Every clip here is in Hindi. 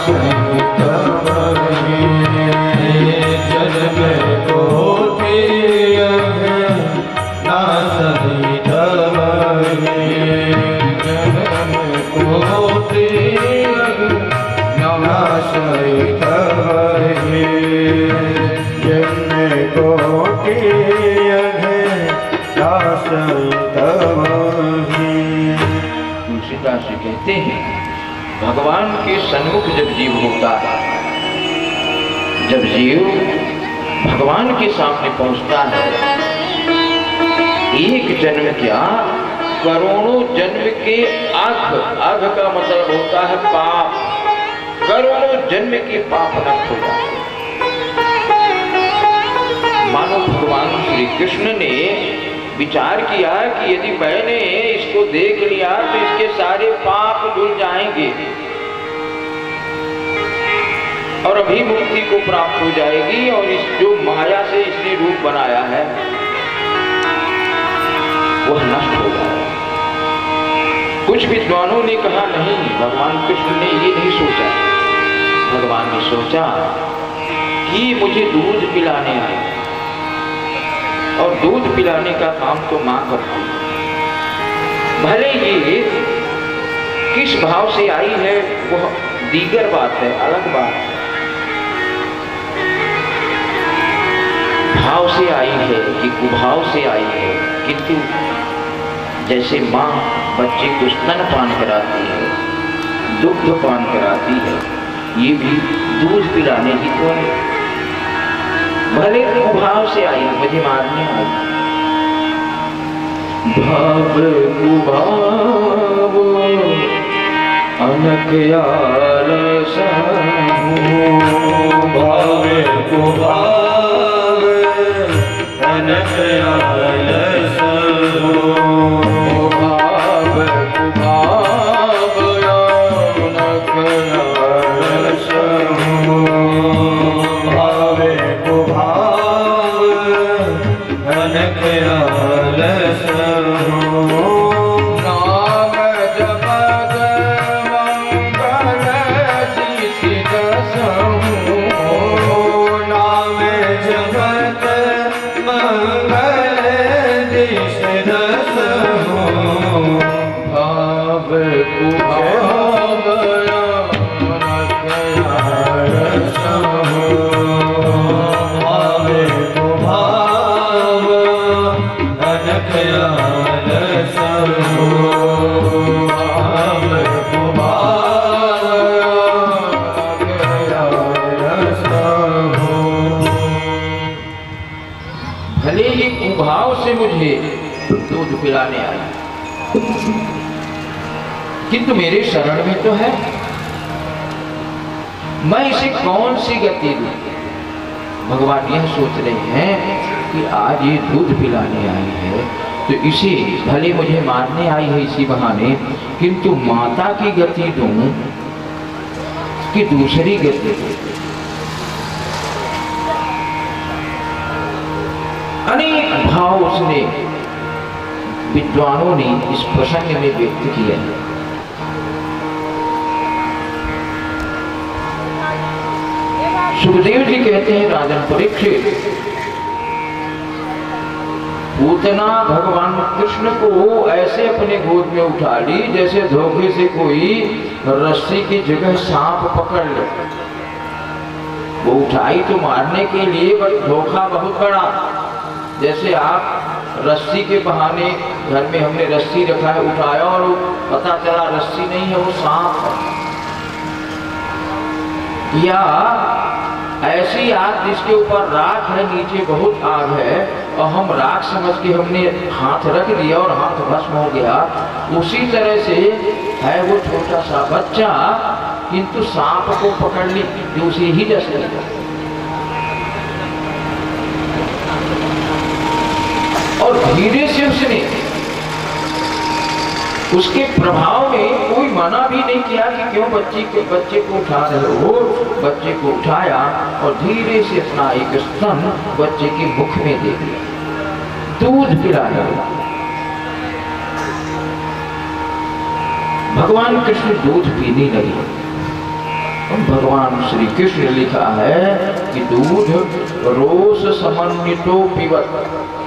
सहित वही जन्म कोटि ना सहित वही जन्म कोटि ना सहित वही जन्म कोटि ना सहित वही। तुलसीदास जी कहते हैं भगवान के सन्मुख जब जीव होता है, जब जीव भगवान के सामने पहुंचता है, एक जन्म क्या करोड़ों जन्म के आग का मतलब होता है पाप, करोड़ों जन्म के पाप नष्ट हो जाते हैं। मानो भगवान श्री कृष्ण ने विचार किया कि यदि मैंने इसको देख लिया तो इसके सारे पाप धुल जाएंगे और अभी मुक्ति को प्राप्त हो जाएगी और इस जो माया से इसने रूप बनाया है वह नष्ट हो जाएगा। कुछ विद्वानों ने कहा नहीं, भगवान कृष्ण ने ये नहीं सोचा। भगवान ने सोचा कि मुझे दूध पिलाने आए और दूध पिलाने का काम तो मां करती है, भले ये किस भाव से आई है वह दीगर बात है, अलग बात है। भाव से आई है कि कुभाव से आई है, किंतु जैसे मां बच्चे को स्तनपान कराती है, दुग्ध पान कराती है, ये भी दूध पिलाने ही तो है। भले कुभाव से आई, मुझे मारने आई। भाव कुभाव अनक आलस भाव कुभाव अनक आलस भाव कुभाव अनक आलस भाव कुभाव अनक आलस भले ही कुभाव से मुझे दूध पिलाने आई, किंतु मेरे शरण में तो है, मैं इसे कौन सी गति दूं? भगवान यह सोच रहे हैं कि आज ये दूध पिलाने आई है तो इसे भले मुझे मारने आई है इसी बहाने, किंतु माता की गति दूं कि दूसरी गति दूं? अनेक भाव उसने विद्वानों ने इस प्रसंग में व्यक्त किया है। सुखदेव जी कहते हैं राजन परीक्षित, पूतना भगवान कृष्ण को ऐसे अपने गोद में उठा ली जैसे धोखे से कोई रस्सी की जगह सांप पकड़ ले। वो उठाई तो मारने के लिए, बट धोखा बहुत बड़ा। जैसे आप रस्सी के बहाने, घर में हमने रस्सी रखा है, उठाया और पता चला रस्सी नहीं है, वो सांप है। या ऐसी आग जिसके ऊपर राख है, नीचे बहुत आग है और हम राख समझ के हमने हाथ रख दिया और हाथ भस्म हो गया, उसी तरह से है वो छोटा सा बच्चा, किंतु सांप को पकड़ ली दूसरी ही डस गई। और धीरे से उसने उसके प्रभाव में कोई मना भी नहीं किया कि क्यों बच्चे को उठा रहे हो। बच्चे को उठाया और धीरे से अपना एक स्तन बच्चे के मुख में दे दिया, दूध पिलाया। भगवान कृष्ण दूध पीने लगे। भगवान श्री कृष्ण ने लिखा है कि दूध रोष समन्वितो पिबत।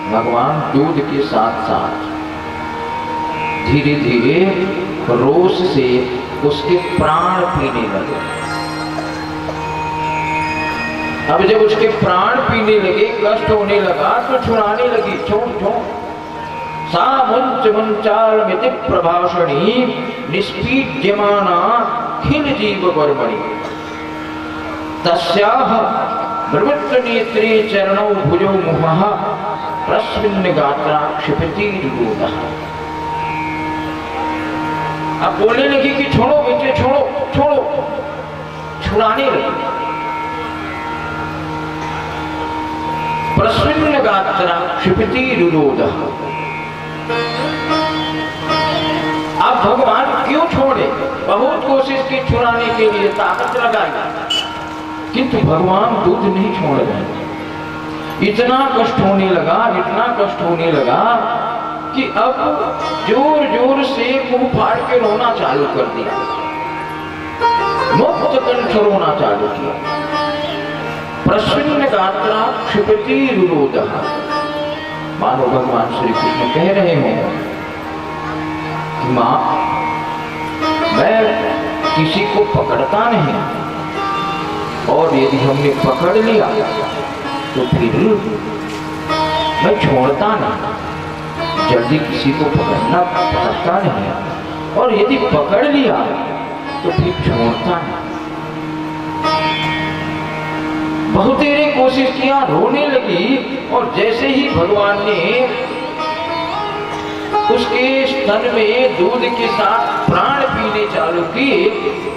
भगवान दूध के साथ साथ धीरे धीरे रोष से उसके प्राण पीने लगे। अब जब उसके प्राण पीने लगे, कष्ट होने लगा, तो छुड़ाने लगी। छोड़ छोड़ सा मुंच मंचालमिति प्रभाषणी निष्पीड्यमाना खिल जीव वर्मणि तस्याह प्रवृत्त नेत्रे चरणौ भुजौ मुहः प्रस्मिन् गात्रा क्षिपति निरोधः। अब बोलने लगी कि छोड़ो बेटे, छोड़ो छोड़ो, छुड़ाने लगी। प्रस्मिन् गात्रा क्षिपति निरोधः। अब भगवान क्यों छोड़े? बहुत कोशिश की छुड़ाने के लिए, ताकत लगाई, किंतु भगवान दूध नहीं छोड़ रहे। इतना कष्ट होने लगा, इतना कष्ट होने लगा कि अब जोर जोर से मुंह फाड़ के रोना चालू कर दिया, मुक्त कंठ रोना चालू किया। प्रस्मिन् गात्रा क्षिपति रुरोधः। मानो भगवान श्री कृष्ण कह रहे हैं कि मां, मैं किसी को पकड़ता नहीं, और यदि हमने पकड़ लिया तो फिर मैं छोड़ता नहीं। जल्दी किसी को पकड़ता नहीं, और यदि पकड़ लिया तो फिर छोड़ता नहीं। बहुत देर कोशिश किया, रोने लगी, और जैसे ही भगवान ने उसके स्तन में दूध के साथ प्राण पीने चालू किए,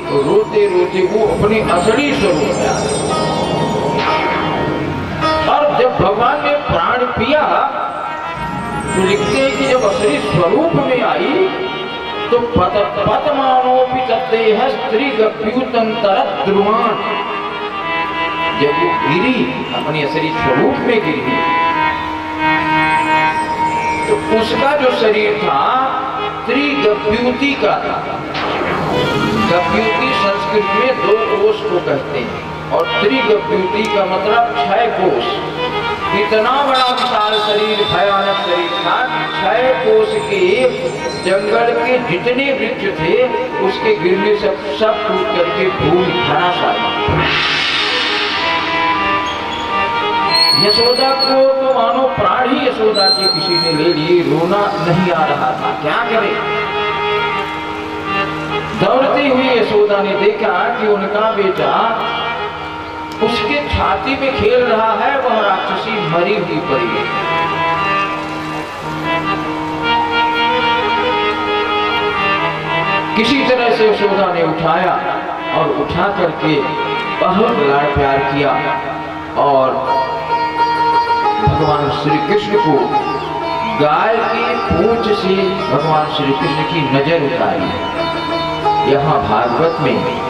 तो रोते रोते वो अपने असली स्वरूप में आ गया। और जब भगवान ने प्राण पिया तो लिखते हैं कि जब असली स्वरूप में आई तो पतमानोपि तद्देह स्त्रीगप्युतंतर ध्रुवान। जब वो गिरी, अपने असली स्वरूप में गिरी, तो उसका जो शरीर था त्रिगप्युति का था। गप्युति संस्कृत में 2 कोष को कहते हैं, और त्रिगप्युति का मतलब 6 कोष। इतना बड़ा विशाल शरीर, भयानक शरीर था। 6 कोष के जंगल के जितने वृक्ष थे उसके गिरने से सब टूट करके भूमि धराशायी। यशोदा को तो मानो प्राण ही यशोदा के किसी ने ले लिए, रोना नहीं आ रहा था, क्या करे। दौड़ती हुई यशोदा ने देखा कि उनका बेटा उसके छाती में खेल रहा है, वह राक्षसी मरी हुई पड़ी है। किसी तरह से यशोदा ने उठाया, और उठा करके बहुत लाड़ प्यार किया, और भगवान श्री कृष्ण को गाय की पूंछ से भगवान श्री कृष्ण की नजर उतारी। यहाँ भागवत में